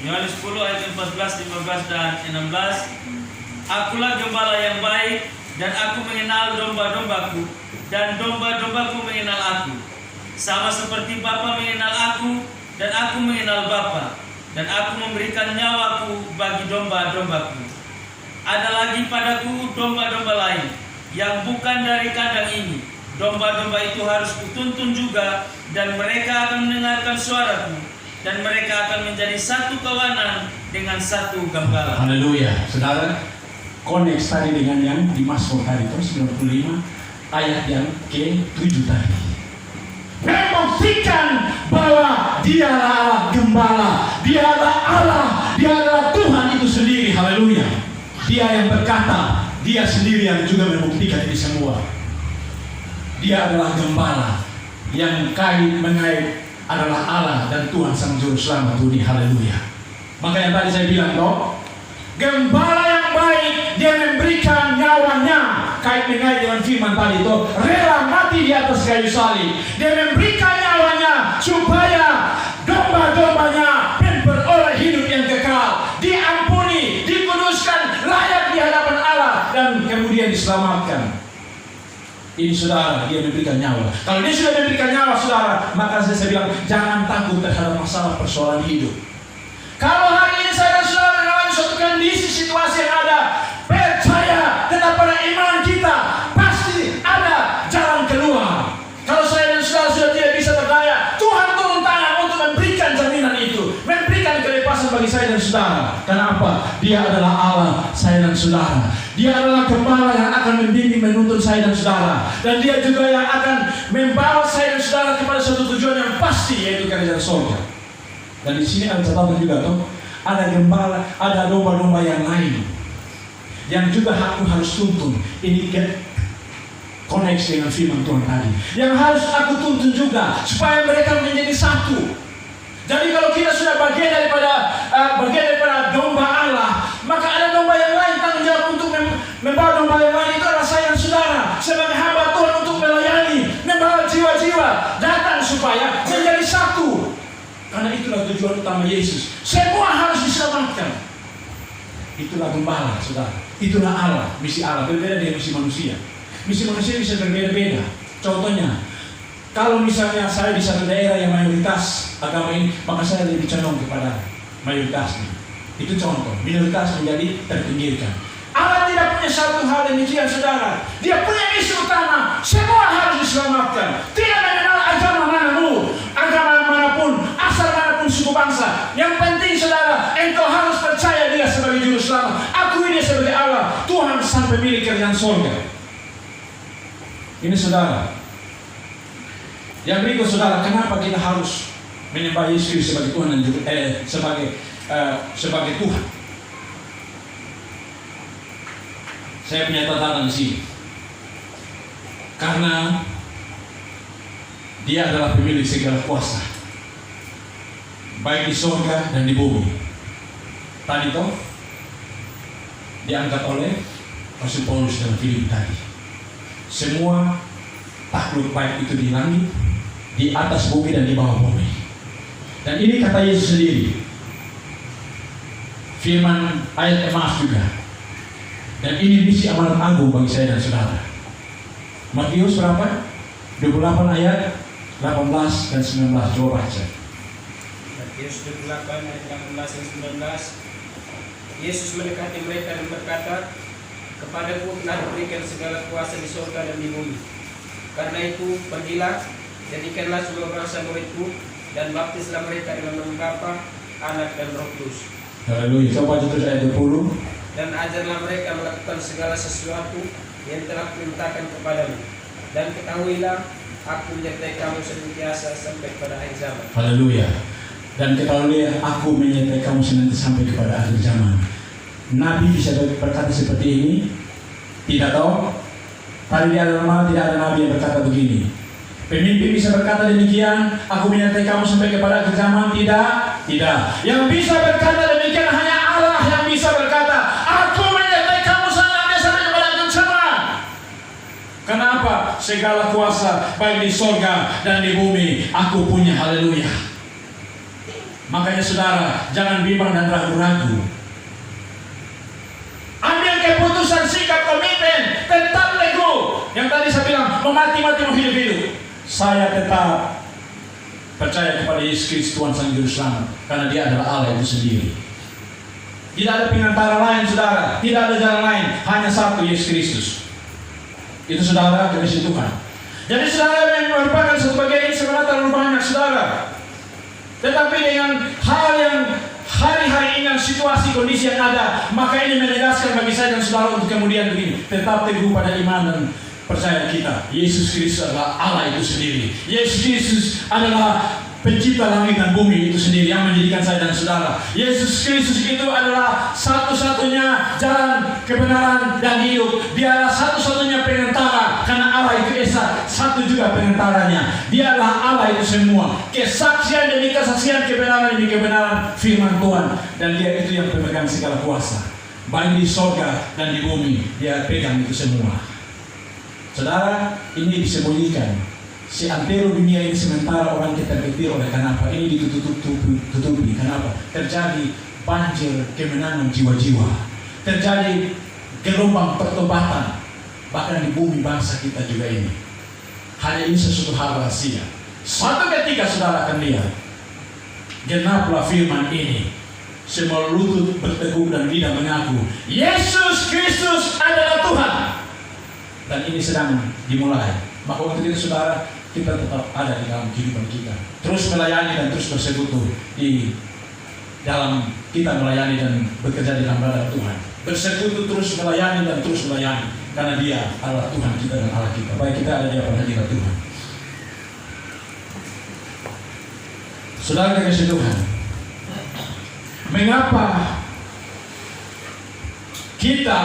Speaker 2: Yohanes 10 ayat 14, 15 dan 16. Akulah gembala yang baik, dan aku mengenal domba-dombaku, dan domba-dombaku mengenal aku. Sama seperti Bapa mengenal aku, dan aku mengenal Bapa, dan aku memberikan nyawaku bagi domba-dombaku. Ada lagi padaku domba-domba lain, yang bukan dari kandang ini. Domba-domba itu harus kutuntun juga, dan mereka akan mendengarkan suaraku, dan mereka akan menjadi satu kawanan dengan satu gembala.
Speaker 1: Haleluya. Saudara, connect tadi dengan yang di Mazmur tadi itu 95 ayat yang ke-7 tadi. Membuktikan bahwa dia adalah gembala, dia adalah Allah, dia adalah Tuhan itu sendiri. Haleluya. Dia yang berkata, dia sendiri yang juga membuktikan ini semua. Dia adalah gembala yang mengait adalah Allah dan Tuhan Sang Juru Selamat dunia. Haleluya. Makanya tadi saya bilang gembala yang baik, dia memberikan nyawanya, kait mengait dengan firman tadi itu, rela mati di atas kayu salib. Dia memberikan nyawanya supaya domba-dombanya memperoleh hidup yang kekal, diampuni, dikuduskan, layak di hadapan Allah, dan kemudian diselamatkan. Ini saudara, dia memberikan nyawa. Kalau dia sudah memberikan nyawa saudara, maka saya bilang jangan takut terhadap masalah persoalan hidup. Kalau hari ini saya dan saudara mengalami suatu kondisi situasi yang ada, percaya tetap pada iman kita, pasti ada jalan keluar. Kalau saya dan saudara sudah tidak bisa berdaya, Tuhan turun tangan untuk memberikan jaminan itu, memberikan kelepasan bagi saya dan saudara. Kenapa? Dia adalah Allah, saya dan saudara. Dia adalah gembala yang akan membimbing, menuntun saya dan saudara, dan dia juga yang akan membawa saya dan saudara kepada suatu tujuan yang pasti, yaitu kerajaan surga. Dan di sini ada catatan juga ada gembala, ada domba-domba yang lain yang juga aku harus tuntun. Ini koneksi dengan firman Tuhan tadi, yang harus aku tuntun juga supaya mereka menjadi satu. Jadi kalau kita sudah bagian daripada domba Allah, maka ada domba yang lain. Tanggung jawab untuk membawa domba yang lain itu adalah saya dan saudara sebagai hamba Tuhan untuk melayani, membawa jiwa-jiwa datang supaya menjadi satu. Karena itulah tujuan utama Yesus. Semua harus diselamatkan. Itulah gembala, saudara. Itulah Allah, misi Allah. Berbeda dengan misi manusia. Misi manusia bisa berbeda-beda. Contohnya, kalau misalnya saya di satu daerah yang mayoritas agama ini, maka saya lebih condong kepada mayoritasnya. Itu contoh. Minoritas menjadi terpinggirkan. Allah tidak punya satu hal demikian, saudara. Dia punya misi utama. Semua harus diselamatkan. Tidak mengenal agama manapun, agama manapun, asal manapun, suku bangsa. Yang penting, saudara, engkau harus percaya Dia sebagai Juru Selamat. Akui Dia sebagai Allah, Tuhan sang pemilik kerajaan surga. Ini saudara. Yang berikut, saudara, kenapa kita harus menyembah Yesus sebagai Tuhan dan juga sebagai Tuhan? Saya punya catatan di sini. Karena Dia adalah pemilik segala kuasa, baik di surga dan di bumi. Tadi diangkat oleh Rasul Paulus dalam Filipi tadi. Semua takluk baik itu di langit, di atas bumi dan di bawah bumi. Dan ini kata Yesus sendiri. Firman ayat Emmaus juga. Dan ini misi amanat agung bagi saya dan saudara. Matius berapa? 28 ayat 18 dan 19. Coba baca.
Speaker 6: Matius 28 ayat 18 dan 19. Yesus mendekati mereka dan berkata, "Kepadaku telah diberikan segala kuasa di surga dan di bumi. Karena itu, pergilah, jadikanlah semua bangsa muridku, dan baptislah mereka dalam nama Bapa, Anak, dan Roh Kudus.
Speaker 1: Haleluya. Coba terus ayat 20.
Speaker 6: Dan ajarlah mereka melakukan segala sesuatu yang telah kuperintahkan kepadamu. Dan ketahuilah, aku menyertai kamu senantiasa sampai kepada akhir zaman."
Speaker 1: Haleluya. Dan ketahuilah, aku menyertai kamu senantiasa sampai kepada akhir zaman. Nabi bisa berkata seperti ini? Tidak tahu. Tadi di Al-Quran tidak ada nabi yang berkata begini. Pemimpin bisa berkata demikian, aku menyertai kamu sampai kepada akhir zaman? Tidak. Yang bisa berkata demikian hanya Allah yang bisa berkata, aku menyertai kamu sampai kepada akhir zaman. Kenapa? Segala kuasa baik di surga dan di bumi aku punya. Haleluya. Makanya saudara, jangan bimbang dan ragu-ragu. Ambil keputusan, sikap, komitmen, tetap teguh. Yang tadi saya bilang, mau mati-mati, mau hidup-hidup. Saya tetap percaya kepada Yesus Kristus Tuhan Sang Juru Selamat, karena Dia adalah Allah itu sendiri. Tidak ada pengantara lain, saudara. Tidak ada jalan lain, hanya satu, Yesus Kristus. Itu saudara kasih Tuhan. Jadi saudara yang merupakan satu bagian sebenarnya terlalu banyak saudara. Tetapi dengan hal yang hari-hari ini situasi kondisi yang ada, maka ini menegaskan bagi saya dan saudara untuk kemudian begini, tetap teguh pada iman dan percaya kita. Yesus Kristus adalah Allah itu sendiri. Yesus Kristus adalah pencipta langit dan bumi itu sendiri yang menjadikan saya dan saudara. Yesus Kristus itu adalah satu-satunya jalan kebenaran dan hidup. Dia adalah satu-satunya pengantara, karena Allah itu Esa, satu juga pengantaranya. Dia adalah Allah itu semua. Kesaksian demi kesaksian, kebenaran demi kebenaran firman Tuhan. Dan dia itu yang pemegang segala kuasa, baik di sorga dan di bumi. Dia pegang itu semua. Saudara, ini disembunyikan. Seantero dunia ini sementara orang kita ketir oleh kenapa ini ditutupi. Kenapa? Terjadi banjir kemenangan jiwa-jiwa, terjadi gelombang pertobatan bahkan di bumi bangsa kita juga ini. Hanya ini sesuatu hal rahasia. Suatu ketika saudara akan lihat, genaplah firman ini, semua lutut bertekuk dan lidah mengaku Yesus Kristus adalah Tuhan. Dan ini sedang dimulai. Maka untuk itu saudara, kita tetap ada di dalam kehidupan kita, terus melayani dan terus bersekutu di dalam kita melayani dan bekerja di dalam hadirat Tuhan. Bersekutu terus melayani dan terus melayani, karena Dia adalah Tuhan kita dan Allah kita. Baik kita ada di hadirat Tuhan. Saudara kekasih Tuhan, mengapa kita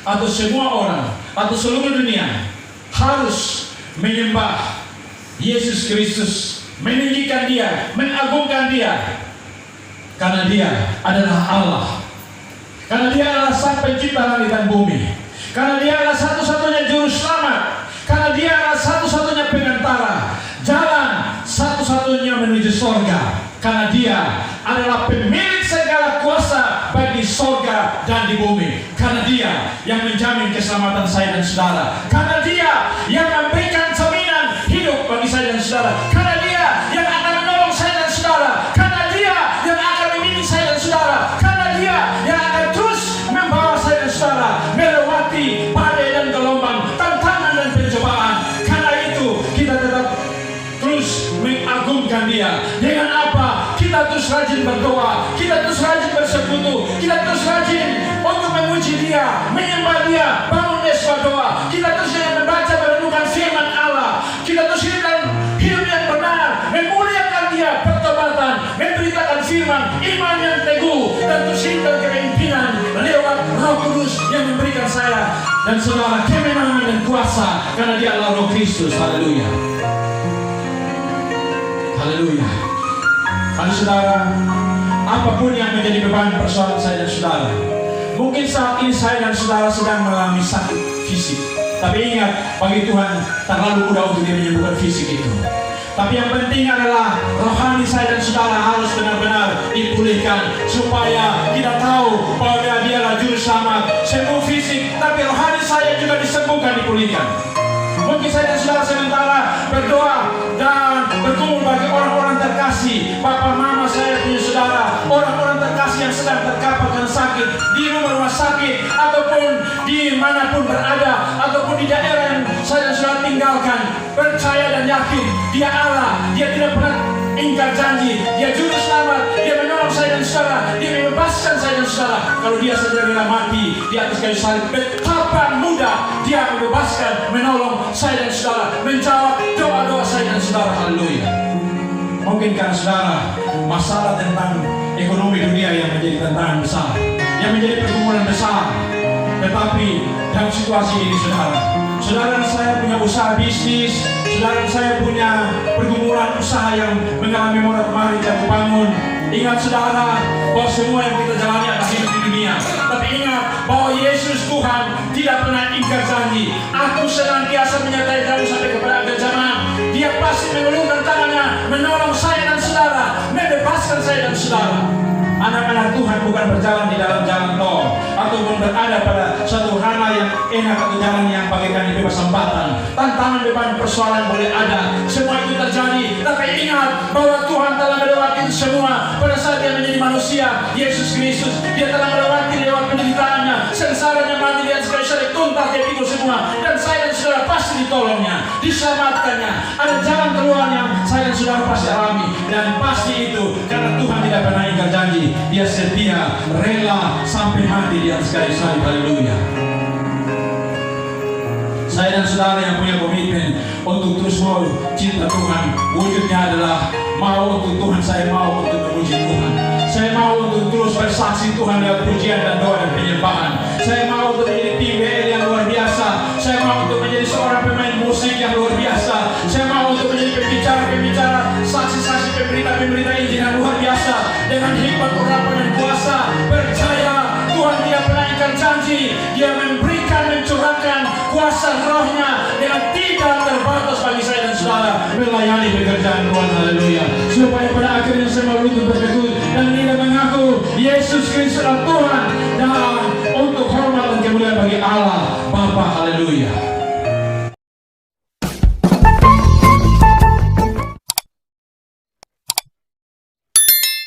Speaker 1: atau semua orang atau seluruh dunia harus menyembah Yesus Kristus, meninggikan Dia, mengagungkan Dia? Karena Dia adalah Allah, karena Dia adalah Sang Pencipta langit dan bumi, karena Dia adalah satu-satunya juru selamat, karena Dia adalah satu-satunya pengantara, jalan satu-satunya menuju sorga, karena Dia adalah pemilik segala kuasa baik di sorga dan di bumi, karena Dia yang menjamin keselamatan saya dan saudara, karena Dia yang memberikan jaminan hidup bagi saya dan saudara, karena Dia yang akan menolong saya dan saudara, karena Dia yang akan membimbing saya dan saudara, karena Dia yang akan terus membawa saya dan saudara melewati badai dan gelombang, tantangan dan pencobaan. Karena itu kita tetap terus mengagungkan Dia. Dengan apa? Kita terus rajin berdoa, kita terus rajin bersekutu, kita terus rajin untuk memuji Dia, menyembah Dia, bangun mesbah doa. Kita terus membaca merenungkan firman Allah, kita terus hidup yang benar, memuliakan Dia, pertobatan, memberitakan firman, iman yang teguh, dan terus hidup kepemimpinan lewat Roh Kudus yang memberikan saya dan saudara kemenangan dan kuasa, karena Dia adalah Roh Kristus. Haleluya, haleluya. Karena saudara, apapun yang menjadi beban persoalan saya dan saudara, mungkin saat ini saya dan saudara sedang mengalami sakit fisik, tapi ingat, bagi Tuhan terlalu mudah untuk Dia menyembuhkan fisik itu. Tapi yang penting adalah rohani saya dan saudara harus benar-benar dipulihkan, supaya kita tahu bahwa Dia adalah juru selamat. Sembuh fisik, tapi rohani saya juga disembuhkan, dipulihkan. Mungkin saya dan saudara sementara berdoa dan bergumul bagi orang-orang terkasih, papa mama saya punya saudara, orang-orang terkasih yang sedang terkapar dan sakit di rumah sakit, ataupun di manapun berada, ataupun di daerah yang saya dan saudara tinggalkan. Percaya dan yakin Dia Allah, Dia tidak pernah ingkar janji, Dia juru selamat, Dia menolong saya dan saudara, Dia membebaskan saya dan saudara. Kalau Dia saja rela mati di atas kayu salib, betapa mudah Dia membebaskan, menolong saya dan saudara, menjawab doa-doa saya dan saudara. Haleluya. Mungkin karena saudara masalah tentang ekonomi dunia yang menjadi tantangan besar, yang menjadi pergumulan besar. Tetapi dalam situasi ini saudara saya punya usaha bisnis, saudara saya punya pergumulan usaha yang mengalami morat-marit dan bangun. Ingat saudara, bahwa semua yang kita jalani adalah hidup di dunia. Tapi ingat bahwa Yesus Tuhan tidak pernah ingkar janji. Aku senantiasa menyertai kamu sampai kepada akhir zaman. Dia pasti mengulurkan tangannya, menolong saya dan saudara, membebaskan saya dan saudara. Anak-anak Tuhan bukan berjalan di dalam jalan tol, ataupun berada pada suatu hal yang enak atau jalan yang bagaikan bebas hambatan. Tantangan, beban, persoalan boleh ada, semua itu terjadi. Tapi ingat bahwa Tuhan telah melewati itu semua pada saat Dia menjadi manusia. Yesus Kristus, Dia telah melewati lewat penderitaannya, sengsaranya, mati di atas kayu salib, tuntas Dia pikul semua. Dan saya dan pasti ditolongnya, diselamatkannya, ada jalan keluar yang saya dan saudara pasti alami. Dan pasti itu karena Tuhan tidak pernah ingkar janji, Dia setia, rela sampai mati di atas kayu salib. Haleluya. Saya dan saudara yang punya komitmen untuk terus mau cinta Tuhan, wujudnya adalah mau untuk Tuhan, saya mau untuk memuji Tuhan. Saya mau untuk terus bersaksi Tuhan lewat pujian dan doa dan penyembahan. Saya mau untuk menjadi tim WL yang luar biasa. Saya mau untuk menjadi seorang pemain musik yang luar biasa. Saya mau untuk menjadi pembicara-pembicara, saksi-saksi, pemberita-pemberita Injil yang luar biasa. Dengan hikmat, urapan dan kuasa, percaya Tuhan tidak pernah ingkar janji. Dia memberikan, mencurahkan kuasa rohnya dengan tidak terbatas bagi saya dan saudara melayani pekerjaan Tuhan. Haleluya. Supaya pada akhirnya saya melutut bertekun dan tidak mengaku Yesus Kristus adalah Tuhan, dan untuk hormat dan kemuliaan bagi Allah Bapa. Haleluya.